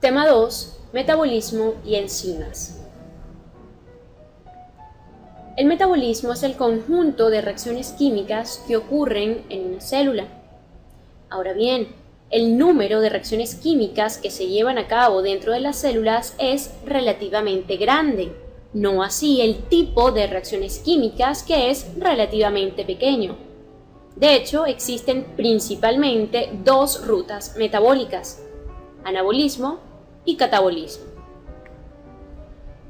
Tema 2. Metabolismo y enzimas. El metabolismo es el conjunto de reacciones químicas que ocurren en una célula. Ahora bien, el número de reacciones químicas que se llevan a cabo dentro de las células es relativamente grande, no así el tipo de reacciones químicas, que es relativamente pequeño. De hecho, existen principalmente dos rutas metabólicas: anabolismo y catabolismo.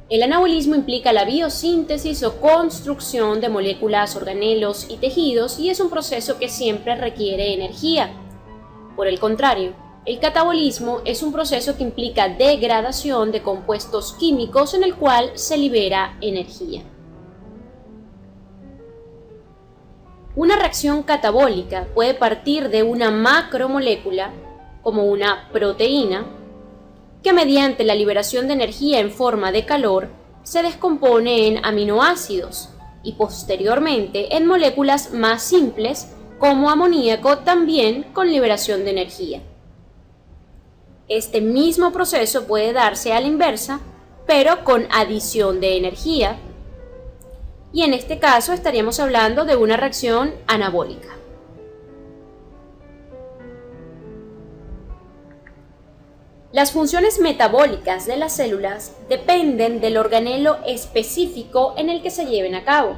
El anabolismo implica la biosíntesis o construcción de moléculas, organelos y tejidos, y es un proceso que siempre requiere energía. Por el contrario, el catabolismo es un proceso que implica degradación de compuestos químicos en el cual se libera energía. Una reacción catabólica puede partir de una macromolécula, como una proteína, que mediante la liberación de energía en forma de calor se descompone en aminoácidos y posteriormente en moléculas más simples como amoníaco, también con liberación de energía. Este mismo proceso puede darse a la inversa, pero con adición de energía, y en este caso estaríamos hablando de una reacción anabólica. Las funciones metabólicas de las células dependen del organelo específico en el que se lleven a cabo.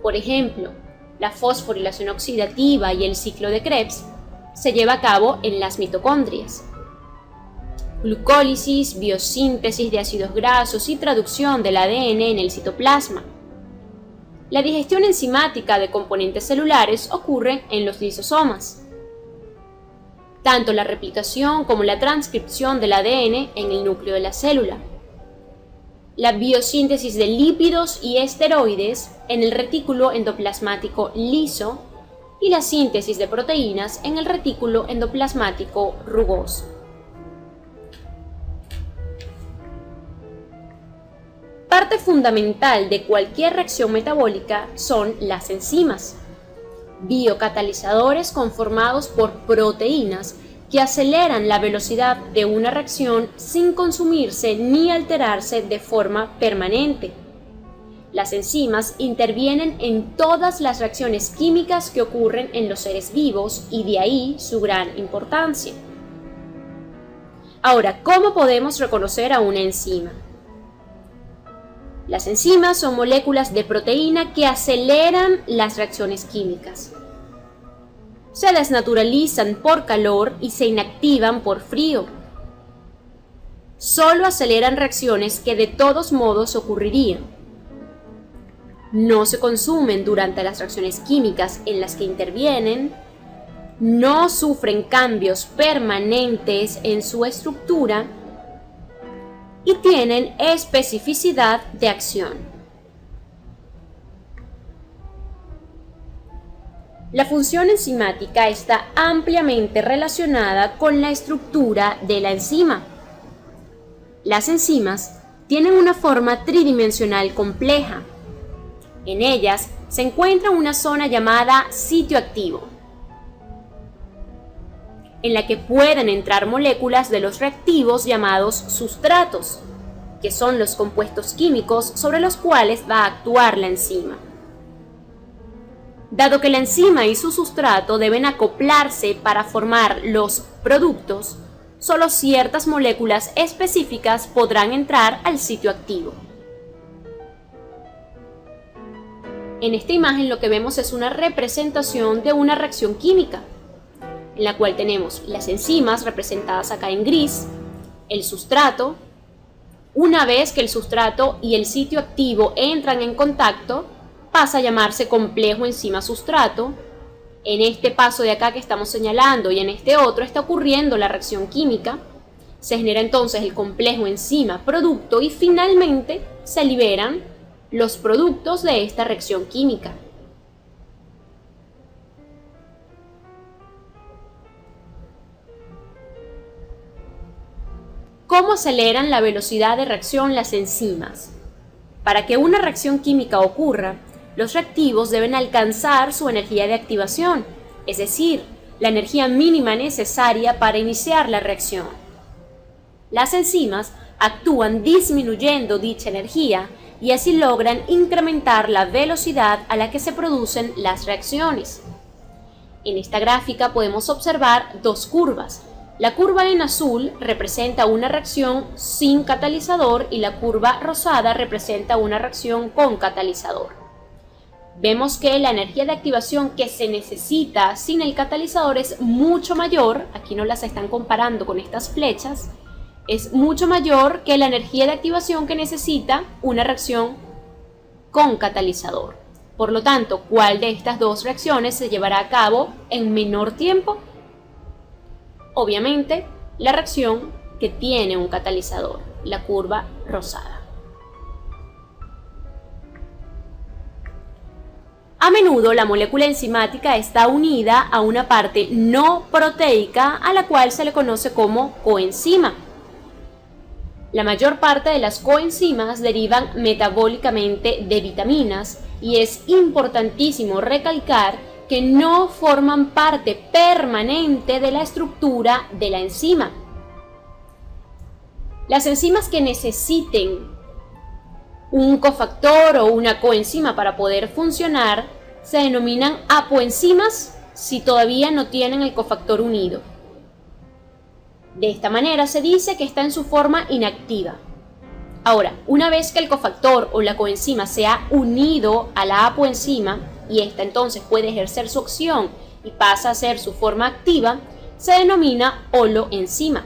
Por ejemplo, la fosforilación oxidativa y el ciclo de Krebs se lleva a cabo en las mitocondrias. Glucólisis, biosíntesis de ácidos grasos y traducción del ADN en el citoplasma. La digestión enzimática de componentes celulares ocurre en los lisosomas. Tanto la replicación como la transcripción del ADN en el núcleo de la célula. La biosíntesis de lípidos y esteroides en el retículo endoplasmático liso y la síntesis de proteínas en el retículo endoplasmático rugoso. Parte fundamental de cualquier reacción metabólica son las enzimas, biocatalizadores conformados por proteínas que aceleran la velocidad de una reacción sin consumirse ni alterarse de forma permanente. Las enzimas intervienen en todas las reacciones químicas que ocurren en los seres vivos, y de ahí su gran importancia. Ahora, ¿cómo podemos reconocer a una enzima? Las enzimas son moléculas de proteína que aceleran las reacciones químicas. Se desnaturalizan por calor y se inactivan por frío. Solo aceleran reacciones que de todos modos ocurrirían. No se consumen durante las reacciones químicas en las que intervienen, no sufren cambios permanentes en su estructura y tienen especificidad de acción. La función enzimática está ampliamente relacionada con la estructura de la enzima. Las enzimas tienen una forma tridimensional compleja. En ellas se encuentra una zona llamada sitio activo, en la que pueden entrar moléculas de los reactivos llamados sustratos, que son los compuestos químicos sobre los cuales va a actuar la enzima. Dado que la enzima y su sustrato deben acoplarse para formar los productos, solo ciertas moléculas específicas podrán entrar al sitio activo. En esta imagen lo que vemos es una representación de una reacción química, en la cual tenemos las enzimas representadas acá en gris, el sustrato. Una vez que el sustrato y el sitio activo entran en contacto, pasa a llamarse complejo enzima-sustrato. En este paso de acá que estamos señalando y en este otro está ocurriendo la reacción química. Se genera entonces el complejo enzima-producto y finalmente se liberan los productos de esta reacción química. ¿Cómo aceleran la velocidad de reacción las enzimas? Para que una reacción química ocurra, los reactivos deben alcanzar su energía de activación, es decir, la energía mínima necesaria para iniciar la reacción. Las enzimas actúan disminuyendo dicha energía y así logran incrementar la velocidad a la que se producen las reacciones. En esta gráfica podemos observar dos curvas. La curva en azul representa una reacción sin catalizador y la curva rosada representa una reacción con catalizador. Vemos que la energía de activación que se necesita sin el catalizador es mucho mayor, aquí no las están comparando con estas flechas, es mucho mayor que la energía de activación que necesita una reacción con catalizador. Por lo tanto, ¿cuál de estas dos reacciones se llevará a cabo en menor tiempo? Obviamente, la reacción que tiene un catalizador, la curva rosada. A menudo la molécula enzimática está unida a una parte no proteica a la cual se le conoce como coenzima. La mayor parte de las coenzimas derivan metabólicamente de vitaminas y es importantísimo recalcar que no forman parte permanente de la estructura de la enzima. Las enzimas que necesiten un cofactor o una coenzima para poder funcionar se denominan apoenzimas si todavía no tienen el cofactor unido. De esta manera se dice que está en su forma inactiva. Ahora, una vez que el cofactor o la coenzima se ha unido a la apoenzima y esta entonces puede ejercer su acción y pasa a ser su forma activa, se denomina holoenzima.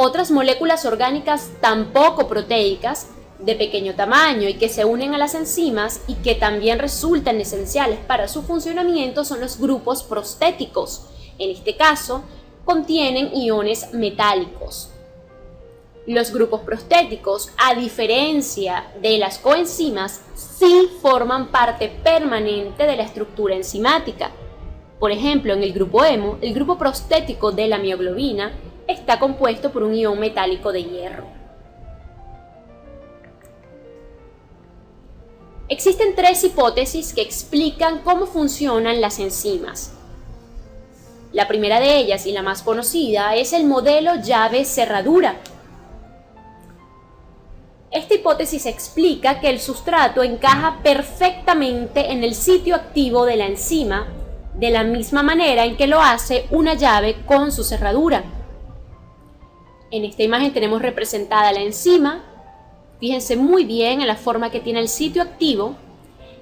Otras moléculas orgánicas tampoco proteicas, de pequeño tamaño y que se unen a las enzimas y que también resultan esenciales para su funcionamiento son los grupos prostéticos. En este caso, contienen iones metálicos. Los grupos prostéticos, a diferencia de las coenzimas, sí forman parte permanente de la estructura enzimática. Por ejemplo, en el grupo hemo, el grupo prostético de la mioglobina está compuesto por un ion metálico de hierro. Existen tres hipótesis que explican cómo funcionan las enzimas. La primera de ellas y la más conocida es el modelo llave-cerradura. Esta hipótesis explica que el sustrato encaja perfectamente en el sitio activo de la enzima, de la misma manera en que lo hace una llave con su cerradura. En esta imagen tenemos representada la enzima. Fíjense muy bien en la forma que tiene el sitio activo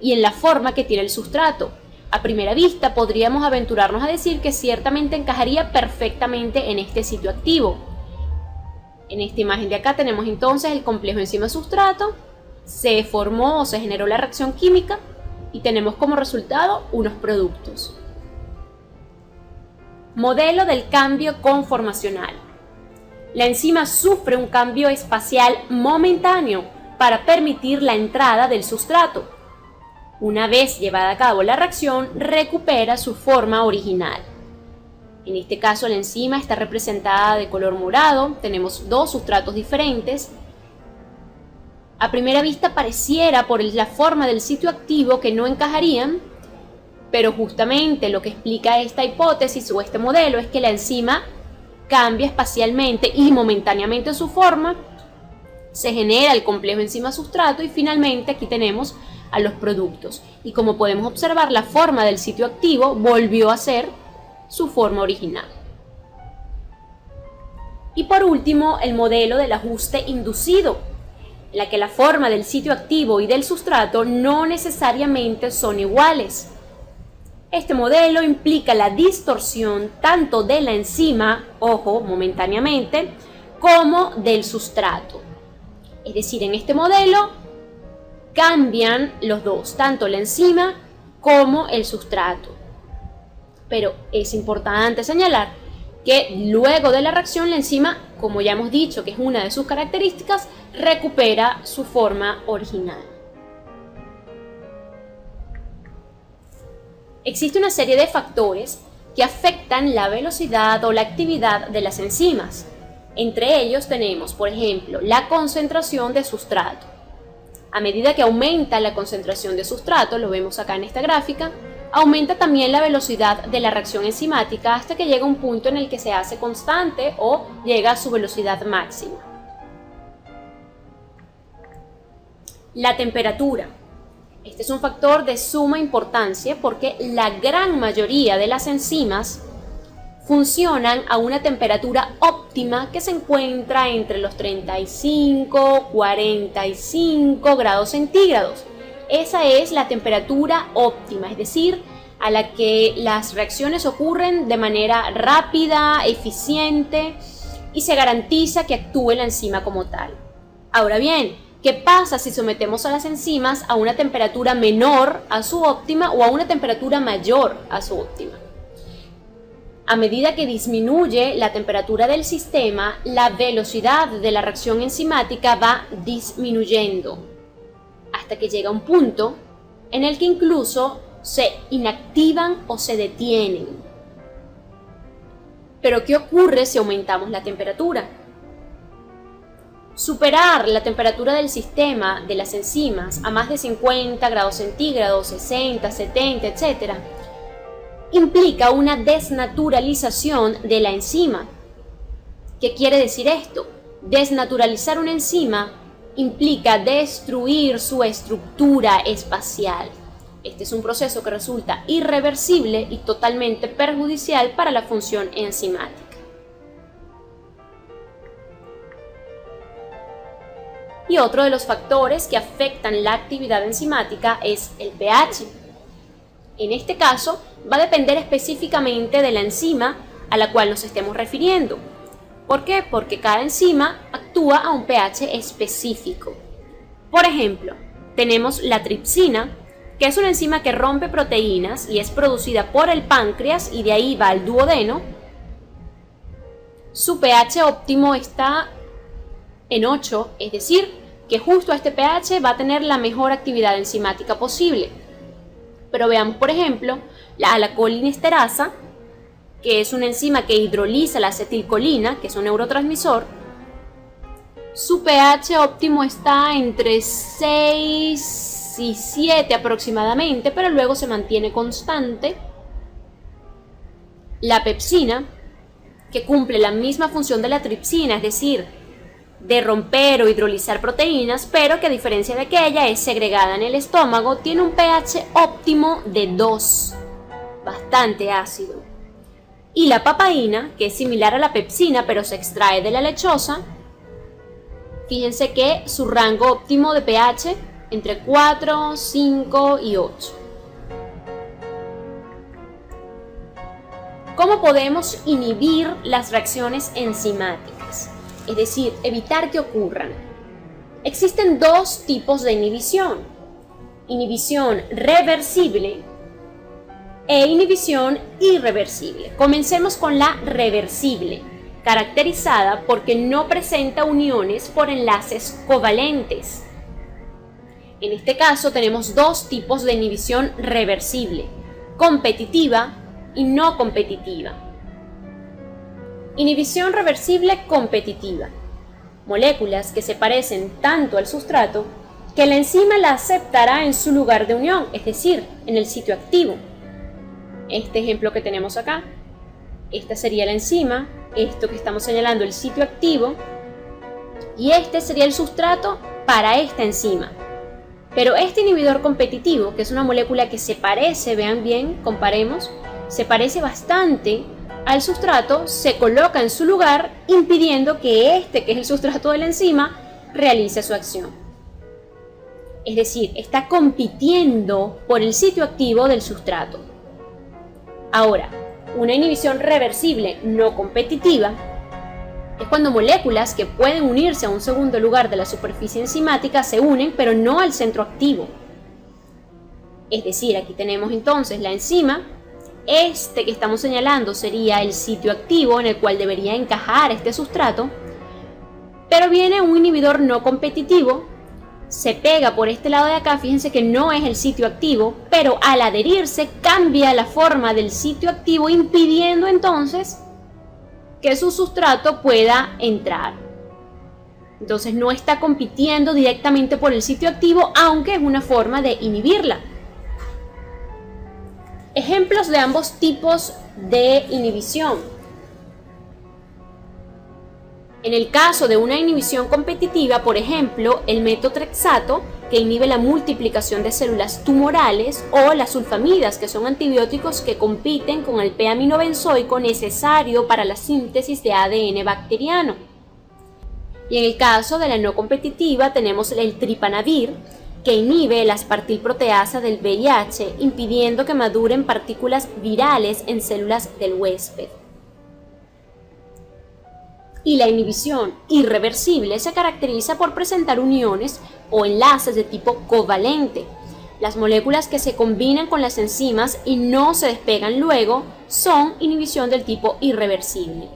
y en la forma que tiene el sustrato. A primera vista podríamos aventurarnos a decir que ciertamente encajaría perfectamente en este sitio activo. En esta imagen de acá tenemos entonces el complejo enzima-sustrato, se formó o se generó la reacción química y tenemos como resultado unos productos. Modelo del cambio conformacional. La enzima sufre un cambio espacial momentáneo para permitir la entrada del sustrato. Una vez llevada a cabo la reacción, recupera su forma original. En este caso, la enzima está representada de color morado. Tenemos dos sustratos diferentes. A primera vista pareciera por la forma del sitio activo que no encajarían, pero justamente lo que explica esta hipótesis o este modelo es que la enzima cambia espacialmente y momentáneamente su forma, se genera el complejo enzima-sustrato y finalmente aquí tenemos a los productos. Y como podemos observar, la forma del sitio activo volvió a ser su forma original. Y por último, el modelo del ajuste inducido, en la que la forma del sitio activo y del sustrato no necesariamente son iguales. Este modelo implica la distorsión tanto de la enzima, ojo, momentáneamente, como del sustrato. Es decir, en este modelo cambian los dos, tanto la enzima como el sustrato. Pero es importante señalar que luego de la reacción la enzima, como ya hemos dicho que es una de sus características, recupera su forma original. Existe una serie de factores que afectan la velocidad o la actividad de las enzimas. Entre ellos tenemos, por ejemplo, la concentración de sustrato. A medida que aumenta la concentración de sustrato, lo vemos acá en esta gráfica, Aumenta también la velocidad de la reacción enzimática hasta que llega a un punto en el que se hace constante o llega a su velocidad máxima. La temperatura. Este es un factor de suma importancia porque la gran mayoría de las enzimas funcionan a una temperatura óptima que se encuentra entre los 35 y 45 grados centígrados. Esa es la temperatura óptima, es decir, a la que las reacciones ocurren de manera rápida, eficiente y se garantiza que actúe la enzima como tal. Ahora bien, ¿qué pasa si sometemos a las enzimas a una temperatura menor a su óptima o a una temperatura mayor a su óptima? A medida que disminuye la temperatura del sistema, la velocidad de la reacción enzimática va disminuyendo, hasta que llega un punto en el que incluso se inactivan o se detienen. Pero ¿qué ocurre si aumentamos la temperatura? Superar la temperatura del sistema de las enzimas a más de 50 grados centígrados, 60, 70, etc., implica una desnaturalización de la enzima. ¿Qué quiere decir esto? Desnaturalizar una enzima implica destruir su estructura espacial. Este es un proceso que resulta irreversible y totalmente perjudicial para la función enzimática. Y otro de los factores que afectan la actividad enzimática es el pH. En este caso, va a depender específicamente de la enzima a la cual nos estemos refiriendo. ¿Por qué? Porque cada enzima actúa a un pH específico. Por ejemplo, tenemos la tripsina, que es una enzima que rompe proteínas y es producida por el páncreas y de ahí va al duodeno. Su pH óptimo está en 8, es decir, que justo a este pH va a tener la mejor actividad enzimática posible. Pero veamos, por ejemplo, la alacolinesterasa, que es una enzima que hidroliza la acetilcolina, que es un neurotransmisor. Su pH óptimo está entre 6 y 7 aproximadamente, pero luego se mantiene constante. La pepsina, que cumple la misma función de la tripsina, es decir, de romper o hidrolizar proteínas, pero que a diferencia de aquella es segregada en el estómago, tiene un pH óptimo de 2, bastante ácido. Y la papaína, que es similar a la pepsina pero se extrae de la lechosa, fíjense que su rango óptimo de pH entre 4, 5 y 8. ¿Cómo podemos inhibir las reacciones enzimáticas? Es decir, evitar que ocurran. Existen dos tipos de inhibición: inhibición reversible e inhibición irreversible. Comencemos con la reversible, caracterizada porque no presenta uniones por enlaces covalentes. En este caso tenemos dos tipos de inhibición reversible: competitiva y no competitiva. Inhibición reversible competitiva: moléculas que se parecen tanto al sustrato que la enzima la aceptará en su lugar de unión, es decir, en el sitio activo. Este ejemplo que tenemos acá, esta sería la enzima, esto que estamos señalando el sitio activo, y este sería el sustrato para esta enzima. Pero este inhibidor competitivo, que es una molécula que se parece, vean bien, comparemos, se parece bastante al sustrato, se coloca en su lugar, impidiendo que este, que es el sustrato de la enzima, realice su acción. Es decir, está compitiendo por el sitio activo del sustrato. Ahora, una inhibición reversible no competitiva es cuando moléculas que pueden unirse a un segundo lugar de la superficie enzimática se unen, pero no al centro activo. Es decir, aquí tenemos entonces la enzima. Este que estamos señalando sería el sitio activo en el cual debería encajar este sustrato, pero viene un inhibidor no competitivo, se pega por este lado de acá, fíjense que no es el sitio activo, pero al adherirse cambia la forma del sitio activo, impidiendo entonces que su sustrato pueda entrar. Entonces no está compitiendo directamente por el sitio activo, aunque es una forma de inhibirla. Ejemplos de ambos tipos de inhibición. En el caso de una inhibición competitiva, por ejemplo, el metotrexato, que inhibe la multiplicación de células tumorales, o las sulfamidas, que son antibióticos que compiten con el P-aminobenzoico necesario para la síntesis de ADN bacteriano. Y en el caso de la no competitiva tenemos el tripanavir, que inhibe la aspartilproteasa del VIH, impidiendo que maduren partículas virales en células del huésped. Y la inhibición irreversible se caracteriza por presentar uniones o enlaces de tipo covalente. Las moléculas que se combinan con las enzimas y no se despegan luego son inhibición del tipo irreversible.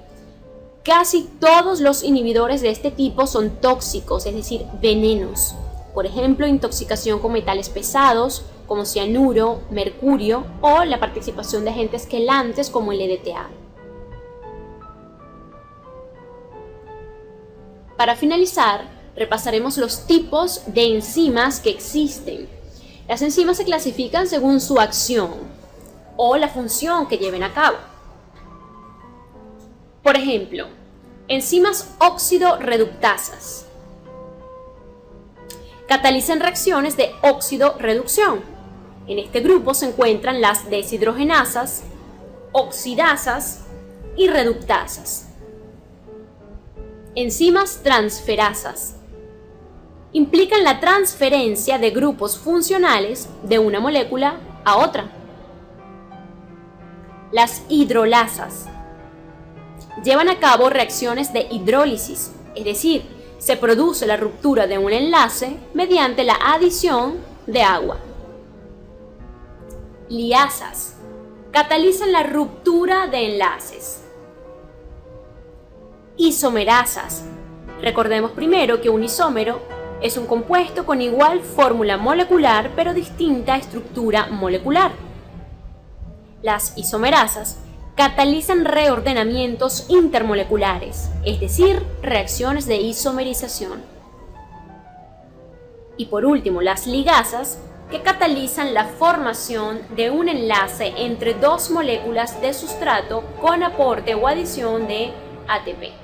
Casi todos los inhibidores de este tipo son tóxicos, es decir, venenos. Por ejemplo, intoxicación con metales pesados como cianuro, mercurio o la participación de agentes quelantes como el EDTA. Para finalizar, repasaremos los tipos de enzimas que existen. Las enzimas se clasifican según su acción o la función que lleven a cabo. Por ejemplo, enzimas óxido-reductasas. Catalizan reacciones de óxido-reducción. En este grupo se encuentran las deshidrogenasas, oxidasas y reductasas. Enzimas transferasas. Implican la transferencia de grupos funcionales de una molécula a otra. Las hidrolasas. Llevan a cabo reacciones de hidrólisis, es decir, se produce la ruptura de un enlace mediante la adición de agua. Liasas. Catalizan la ruptura de enlaces. Isomerasas. Recordemos primero que un isómero es un compuesto con igual fórmula molecular pero distinta estructura molecular. Las isomerasas catalizan reordenamientos intermoleculares, es decir, reacciones de isomerización. Y por último, las ligasas, que catalizan la formación de un enlace entre dos moléculas de sustrato con aporte o adición de ATP.